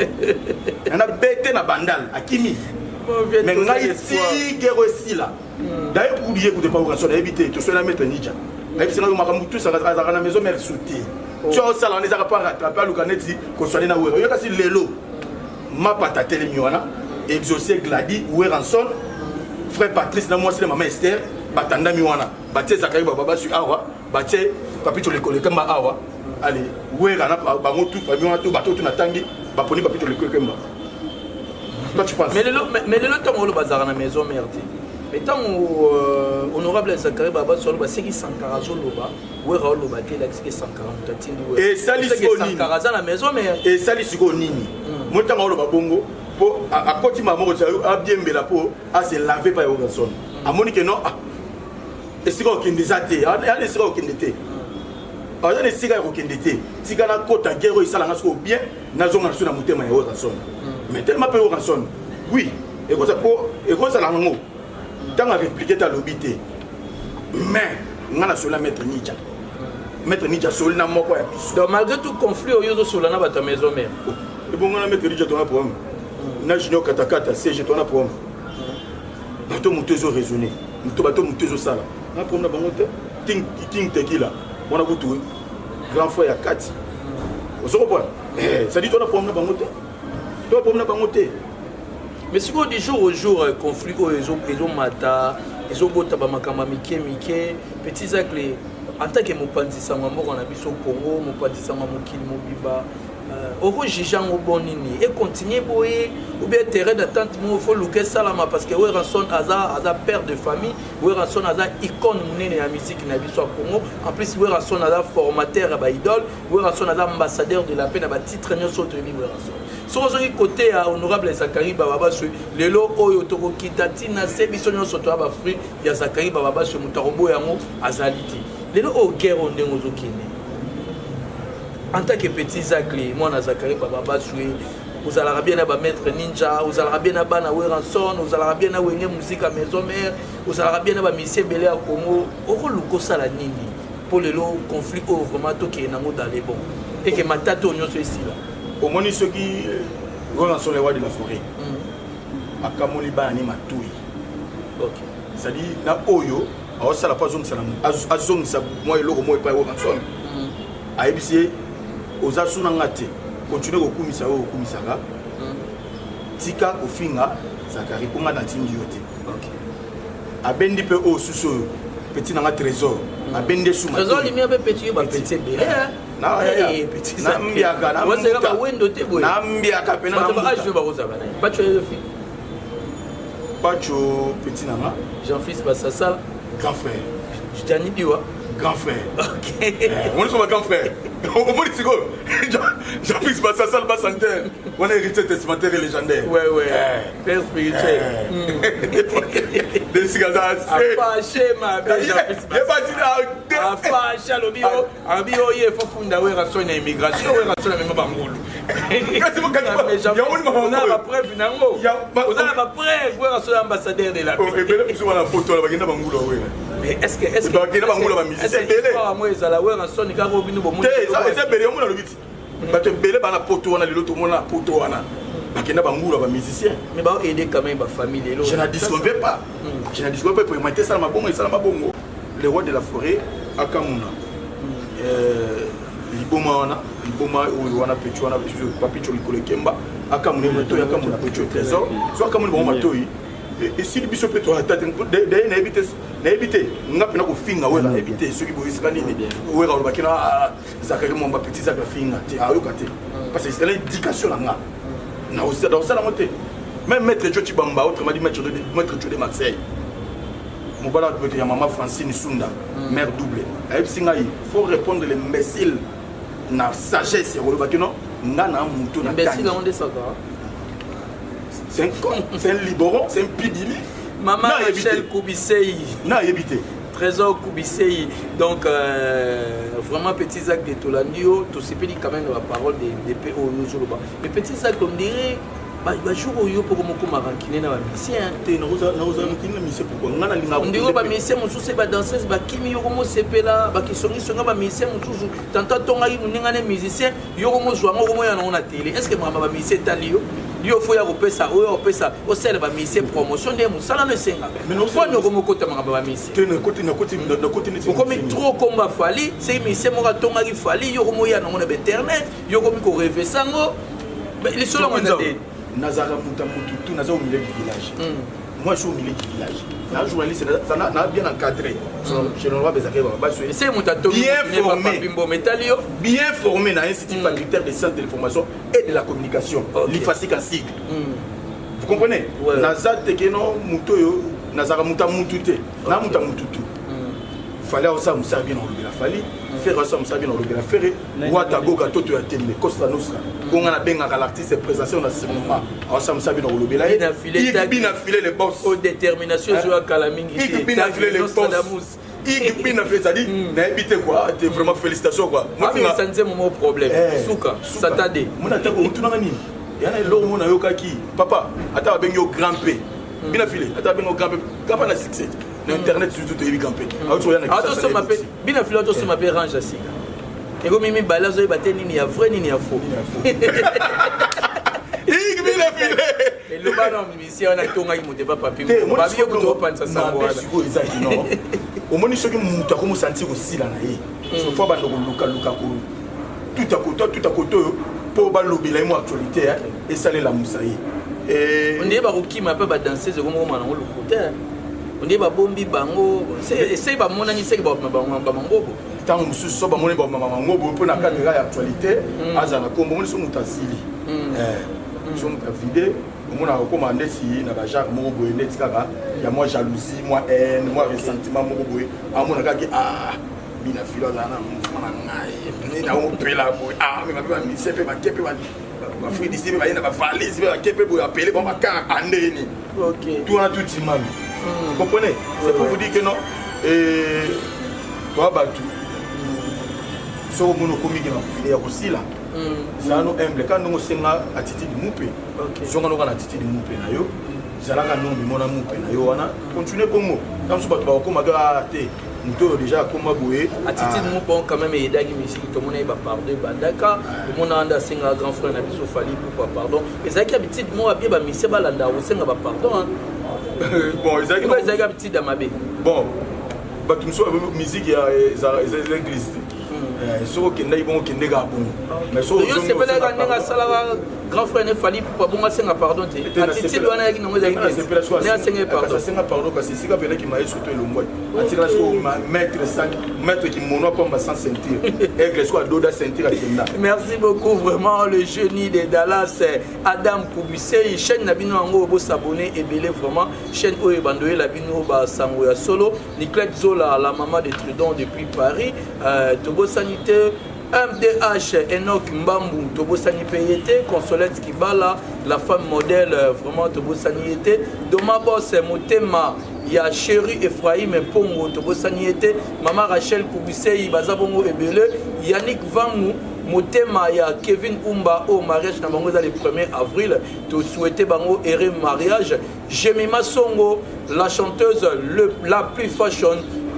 nanga bete na bandal akimi mais ngai ti guerre aussi là d'ailleurs pour oublier que de pas organiser na éviter to soit la mettre Nidja et puis sinon makambu tout ça à la maison mère sauter tu as ça là on les a pas rattrapé lu kaneti ko soit na wero yo kasi lelo ma patatele miwana exaucer gladi Weranson frère Patrice na moi c'est maman Esther batanda miwana batie Zakari baba su awa batie papito le kolekamba awa allez Werana bango tout miwana tout bato tout na tangi baponi papito le kolekamba. Toi tu penses? Mais le temps où le bazar na maison merde. Mais tant honorable Zakari baba sur le c'est qui Sankarazo loba Wera loba te la qui Sankara mutatindi we. Et ça lisiko nini? Sankaraza la maison mais et ça lisiko nini? Moi tant loba bongo po à côté maman a bien bela po a se laver par Weranson. A moni que non et c'est quoi qui ndezate? A ne sera aucun dété. A ne sera aucun dété. Si kana kota guerre ça la ngasko bien na zonga sur na mutema ya Weranson. Mais tellement peu Weranson. Oui, et quoi ça pour et quoi ça la ngo. Tant à répliquer ta lobité. Mais ngana sur la mettre Nidja. Mettre Nidja sur na moko ya biso. Donc malgré tout conflit au yozo sur la na ta maison mère. Et bon ngana mettre Nidja ton problème. Na junior katakata CG ton problème. Bato mutezo raisonner. Bato mutezo sala. Na problème bango te. Ting tequila. On a goûté. Grand frère ya 4. Vous comprenez? Ça dit ton problème bango te. Toi problème bango te. Mais si vous du jour au jour conflit ils ont mata ils ont bota ba makamba mike petits actes en tant que mopandisa mambo on a biso Congo mopandisa mamokili mobiba oko jijango bonini et continuer boye ou bien terrain d'attente mo faut luker salama parce que Weranson aza père de famille Weranson aza icône munene ya musique na biso Congo en plus Weranson aza formateur ba idole Weranson aza ambassadeur de la paix na ba titre nyonso to ni Weranson so zo côté à honorable Zakari baba su lelo oyo to kokitati na sebiso nyonso to ba fruit ya Zakari baba su mutarombo yango azaliti lelo o guerre ondengo zokine. En tant que petit Zakli, moi, Zakari Baba Soué, vous allez bien à mettre Ninja, vous allez bien à Weranson, vous allez bien à Wenge musique à maison mère, vous allez bien à Missier Belé à Congo, au Luko Salanini, pour le conflit au vraiment tout qui est dans les bons. Et que ma tante on est ici là. Au moins, ceux qui sont les rois de la forêt, à Kamoli Bani Matoui. Ok. C'est-à-dire, na Oyo, alors ça la pas zone salam, azong sa moi et l'eau moi pas Weranson. A ébissé. Aux asunangate continuer kokumisa o kumisaka tika ofinga Zakari ponga na tindi yote abendi pe o suso petit nanga trésor abendi suma trésor limi abe petit ba petit belé na petit na mbiaka na wose ka wendo te boy na mbiaka pe na ba je ba rozaba na ba tu le fi Pacho petit nanga Jean-Fils Bassassa grand frère Jani Biwa grand frère. Ok. On est sur ma grand frère. Au moins, c'est quoi? Jean-Fils Bassassa, le Bassantel. On est héritier testamentaire et légendaire. Ouais. Père spirituel. Des cigares. Apache, ma belle Jean-Fils Bassassa. Apache, l'obio. Abio, il faut fonder Weranson et immigration. Weranson, même pas Bangoulou. On a la preuve, finalement. On a la preuve. Weranson, ambassadeur de la paix. Et bien, nous avons la photo, là, il y a Bangoulou. Mais est-ce que c'est belé moi ils allaient voir un son ils ont venu bon c'est belé on a le vite parce que belé ba na poto wana lelo to mona poto wana bakenda bangulu ba musicien mais ba aider quand même ba famille lelo je ne disconviens pas pour mettre ça ma bongo le roi de la forêt akamuna liboma wana pecho wana papicho likolekemba akamuna moto akamuna pecho trésor so akamuna bon matoi et si le biso peut toi tête d'ailleurs na éviter ngapi na ko finga wela éviter ceux qui boisent kanini wera ba kina Zakari mon petit Zakari finga ti ayoka te parce que c'est l'indication là nga na aussi dans ça la montée même maître Joe Tibamba autrement dit maître Joe de Marseille mon bala de ya maman Francine Sunda mère double et singa il faut répondre les imbéciles na sagesse ya ba kina nga na muto na imbécile on descend. C'est un con, c'est un libéron, c'est un pidili. Maman Rachel Koubissei. Non, évité. Trésor Koubissei. Donc, vraiment, petit acte de Tolandio, tout ce pays quand même la parole des PO. Mais petit acte, on dirait, bajour oyo mpo mokomarankine na bamisien te nakozarankine na misien pourkoi nga nalinga ndenge bamisien mosusu badanseuse bakimi yoko mosepela bakisongisonga bamisien mosusu tanta tongaki moninga ne musicien yoko mozwanga oko moya nango na tele est ce que makambo bamisien etali yo fo ya kopesa oyo opesa osala bamisien promotion nde mosala no esengaka mponi oko mokota makambo bamisien te nakoti neti okomi trop komba fali seki misien moko atongaki fali yoko moya nango na bainternet yokomi koreve sango lisolo ngwanda te nazaka mutu tout naza au milieu du village. Moi je suis au milieu du village. Un journaliste ça n'a bien encadré. Je ne vois pas c'est bien formé dans institut facultaire de sciences de l'information et de la communication. L'IFASIC en sigle. Vous comprenez? Naza tekeno muto yo nazaka mutu te. Na mutu tout. Fallait aussi me servir dans le fallait faire aussi me servir dans le faire wata goga toto ya tembe Costa Nostra gonga na benga ka l'artiste présentation dans ce moment aussi me servir dans le bela il a filé les boss au détermination joa kalamingi il a filé les boss il a fait ça dit na habité quoi t'es vraiment félicitations quoi moi ça ne c'est mon problème souka satade mon atako mutuna nani yana lo mona yokaki papa ata bengo grand P bien filé ata bengo grand P kapa na 6 Internet surtout tu es campé. Attention m'appelle bien filé attention m'appelle range assis. Et comme il me balance il battait ni a vrai ni a faux. Il bien filé. Et le ballon ici on a tonga il monte pas papier. Ba bien ko to panza ça voilà. Non. Au moins ce que muta comme sentir aussi là na ye. So fois ba luka ko tout à côté pour ba lobela mo actualité et ça la musaï. Et on dit ba ko ma pas danser comme on na le côté. On dit bombi bango c'est ba monani c'est ba mangobo tant mususu so ba moni ba mangobo pour na cadre ya actualité azana kombo moni so mutasili so mutavide mona recommander si na ba genre moko boye net kaka ya moi jalousie moi haine moi ressentiment moko boye amona kaki bina filo za na mfana ngai ni na opela boye mais ba mi sepe ba kepe ba frère d'ici ba ina ba valise ba kepe boye appeler ba ka andeni OK tout on a tout imam. Vous comprenez? C'est pour vous dire que non. Et toi, Batu, ce que nous avons aussi là, ça nous humble. Quand nous sommes attitude de moupé, si on a attitude de moupé, ça là quand nous avons moupé, on a continué comme nous. Quand nous avons comme nous déjà comme boué. Attitude de moupé quand même aidé à ici. Tout le monde a pardon. Bandaka, tout le monde a un grand frère n'a pas fallu pourquoi pardon. Et ça qui habitude moi à bien misser balanda, on sait pas pardon. Bon, ils ont petit dans ma baie. Bon, tu me souviens de musique, il y a l'église. So que n'a bon que nega bon mais so c'est pas la nega sala grand frère ne fallait pas bon senga pardon te attitude wana yaki nango yaki ne senga pardon senga pardon parce que si ka bela ki maïs surtout le mois atira so maître qui mono pas sans sentir et que soit doda sentir à kenda. Merci beaucoup vraiment le génie de Dallas Adam Koubissé chaîne na bino ngo bo s'abonner et belé vraiment chaîne oyo bandoye la bino ba sango ya solo Niclette Zola la maman de Trudon depuis Paris Tobo Sanité MDH Enoch Mbambu Tobo Sanité Consolette Kibala la femme modèle vraiment Tobo Sanité Doma Boss Motema ya Chéri Ephraim Pongo Tobo Sanité Maman Rachel Koubissé Bazabongo Ebele Yannick Vamou Motema ya Kevin Umba au mariage na bango dans le 1er avril to souhaiter bango heureux mariage Jemima Songo la chanteuse la plus fashion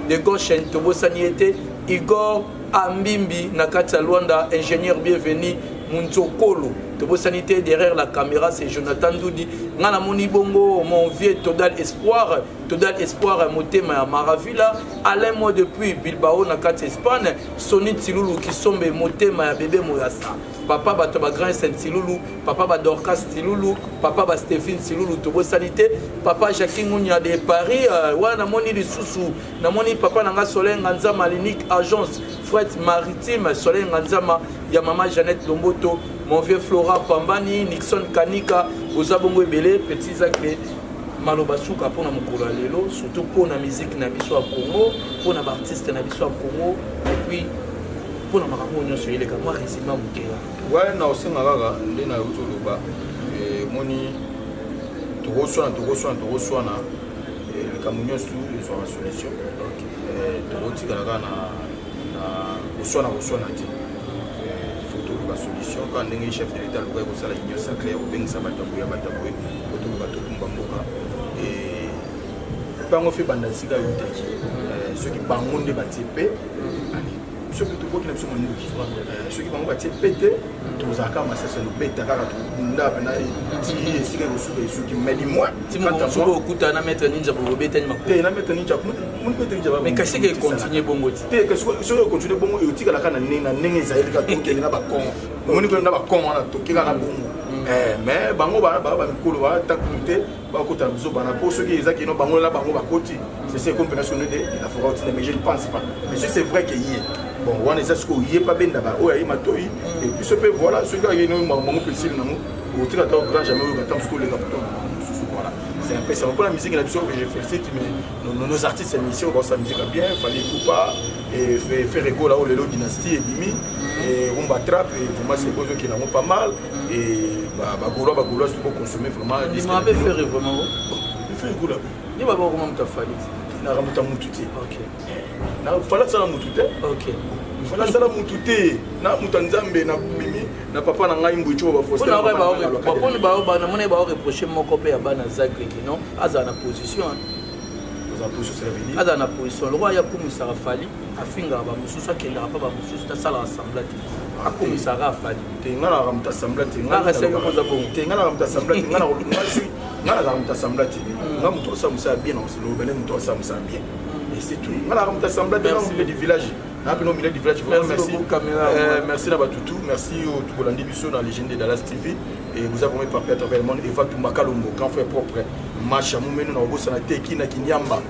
de Goshen Tobo Sanité Igor Ambimbi Nakata Luanda ingénieur bienvenu Munzokolo Tobo Sanité derrière la caméra c'est Jonathan Doudi Ngana Moni Bongo mon vieux Total Espoir Motema ya Maravilla Alain moi depuis Bilbao Nakata Espagne Sony Tilulu qui sombe Motema ya bébé Moyassa papa ba toba grand Saint Tilulu papa ba Dorcas Tilulu papa ba Stéphane Tilulu Tobo Sanité papa Jacques Ngounia de Paris wana moni lisusu na moni papa nanga Soleil Nganzama Linique agence fret maritime Soleil Nganzama ya maman Jeannette Lomboto mon vieux Flora Pambani Nixon Kanika Ozabongo Ebele petit Zakle Maloba Souka pour na mokolo lelo surtout pour la musique na biso à Congo pour na artiste na biso à Congo et puis pour la makambo nyonso ile ka moi récemment mukela ouais na osenga kaka nde na utoloba moni tokoswana likambo nyonso ezwaka solution tokotikala kaka na koswana te ba solution quand ndenge chef de l'état lokola ko sala union sacrée au beng sa bataboya ko to ba to kumba mboka et bango fait banda sika yutaki ceux qui bango nde batepe ceux qui to ko kina biso monduki ceux qui bango batepe tous à quand ça se beta kaka to nda bana ti sika ko suba isuki medi moi ti mo suba okuta na mettre ninja ko beta ni makute na mettre ninja mon peut ninja mais kasi que continuer bongo ti te que so continuer bongo e utika la kana nena nenge zaeli ka to kele na ba kon moni ko na ba kon na to kila na bongo mais bango ba mikolo ba takuté ba kota biso bana pour ceux qui ezaki no bango la bango ba koti c'est comme national de la forêt mais je ne pense pas mais si c'est vrai qu'il y est bon on est ce qu'il y est pas ben là-bas oh il m'a toi et puis ce peut voilà ceux qui ont no bango petit na mo au tika ta grand jamais au temps school les capitaux voilà c'est un peu ça pour la musique là que je félicite mais nos artistes émission bon sa musique bien fallait couper et faire écho là où les dynastie et bimi et on va trap et vraiment c'est quelque chose qui n'ont pas mal et bah golo c'est pour consommer vraiment il m'a fait faire vraiment faire golo ni baba comment tu fallait na ramuta mututi OK na fala sala mututi OK fala sala mututi na mutanzambe na bimi na papa na ngai mbucho ba foster na ba na mona ba reprocher moko pe ya bana zakre ki non aza na position aza na position le roi ya kumisara fali afinga ba mususu akendaka pa ba mususu tasala assemblée akumisara fali te ngana ramuta assemblée te ngana seka koza bon te ngana ramuta assemblée te ngana ngana ramuta assemblée te ngana muto sa musa bien on se le bele muto sa musa bien et c'est tout ngana ramuta assemblée te ngana milieu du village na peno milieu du village vraiment merci merci na batutu merci au Tukolandi biso dans légende de Dallas TV et vous avez parlé à travers le monde Eva Tumakalombo grand frère propre Macha Mumenu na obosa na te kina kinyamba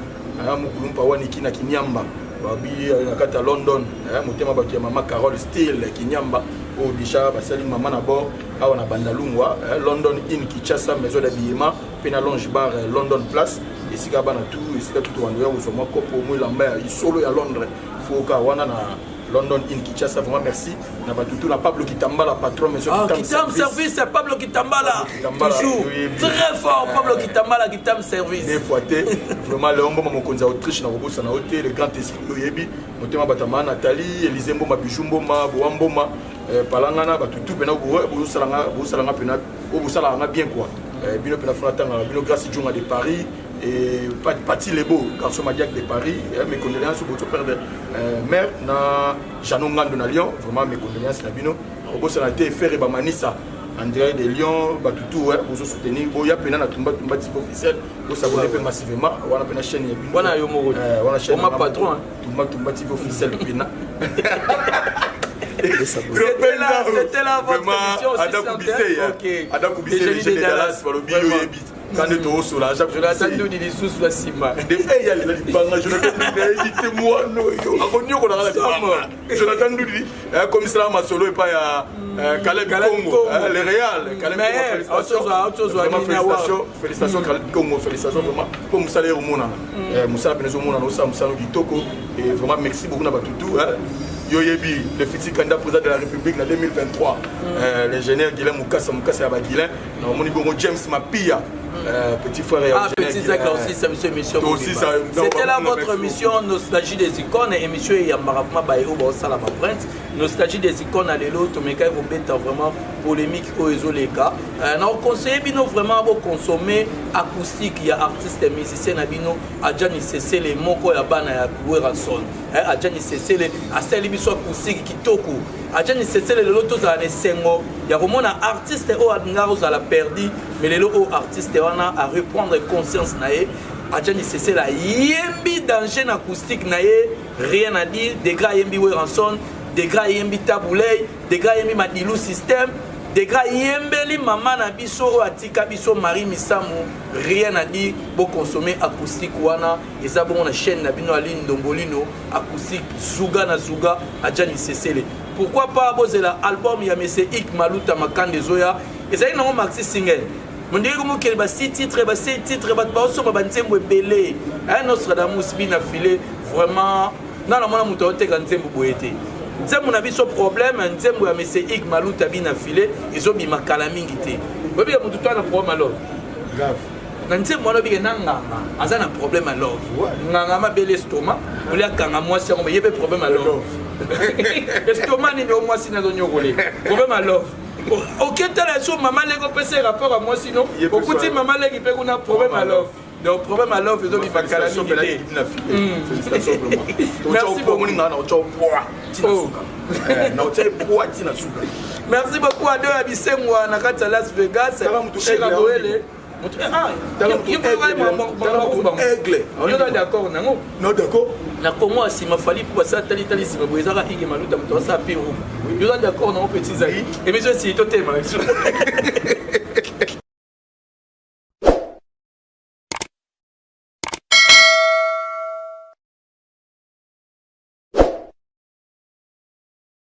mukulumpa wani kina kinyamba babi na kata London motema bato ya mama Carol Steele kinyamba o déjà basali mama na bord awa na bandalungwa London in Kinshasa maison d'habillement pena longe bar London place et sika bana tout et sika tout wandoya uzoma kopo mo lamba ya isolo ya Londres foka wana na London in Kinshasa vraiment merci na batutu na Pablo Kitambala patron maison Kitam service Pablo Kitambala toujours très fort Pablo Kitambala Kitam service des fois vraiment le hombo mokonza Autriche na robosa na hôtel le grand esprit oyebi motema batama Nathalie Élisée Mboma Bijumboma Boamboma palangana batutu pena bo salanga pena bo salanga bien quoi bino pena fonatanga bino grâce Djonga de Paris et Pati Lebo garçon Madiac de Paris mes condoléances au votre père de mère na Janon Ngando na Lyon vraiment mes condoléances na bino robosa na te faire ba Manissa André de Lyon batutu vous soutenir bo ya pena na tumba type officiel vous s'abonner pe massivement wana pena chaîne ya bino wana yo moko wana chaîne ma patron tumba type officiel pena c'était là votre émission aussi Ada Koubissé les de Dallas par le bio yebi quand de to so la Jonathan Doudi di sous la sima de fait ya la banga Jonathan Doudi dit moi no yo akonyo ko la Jonathan Doudi commissaire Masolo et pas ya Caleb Congo le Real Caleb félicitations Caleb Congo félicitations vraiment pour Moussa le Mona Moussa Benezo Mona no sa Moussa Kitoko et vraiment merci beaucoup na batutu Yoyebi, le futur candidat président de la République en 2023, l'ingénieur Guilain Moukassa Abadilin, James Mapia, petit frère et petit Zach aussi, c'est une émission. C'était là votre émission Nostalgie des icônes, émission Yambarafma Bayo, Salama Prince, Nostalgie des icônes à l'élo, Tomeka Robert vraiment polémique au réseau les cas. Nous conseillons vraiment de consommer acoustique, il y a artistes et musiciens Nabino, Adjani Cessé, les Moko Yabana Yakueranson, Adjani Cessé, à Célibiso acoustique Kitoko, Adjani Cessé, les lotos à la Sengo, il y a vraiment un artiste au Adngaros à la perdu, mais les lotos artistes à reprendre conscience naé. Adjani Cessé la yembi danger acoustique naé, rien à dire, des gars yembi Weranson, des gars yembi Taboulay, des gars yembi Madilou Système. Des gars yembeli maman na biso atika biso Marie Misamu rien à dire pour consommer acoustique wana eza bon na chaîne na bino aline Ndombolino acoustique Zuga na Zuga Adjani Cessé pourquoi pas bozela album ya Monsieur Ik Maluta Makande Zoya ezali na maxi single mondiri ko mokele ba 6 titres ba 7 titres ba so ba nzembo ebele Nostradamus bina filé vraiment na la mona muto oteka nzembo boyete nzembo na biso problème nzembo ya Monsieur Ik Maluta bina filé ezobima kala mingi te bobi ya mutu twana problème alors grave na nzembo wana bige nangama aza na problème alors nganga ma belle estomac olia kanga mwasi yango yebe problème alors estomac nini omwasi nazonyokole problème à love oketala so mama leki opesa rapport à moi sinon okuti mama leki mpe kuna problème à love donc problème à love ezobima kala mingi merci beaucoup à deux ya bisengwa na kati ya Las Vegas ekaboele d'accord nango non d'accord na Congo asima fali pour ça tali sima bo ezaka ige maluta moto asa pe yo d'accord nango petit zali et mais je suis totalement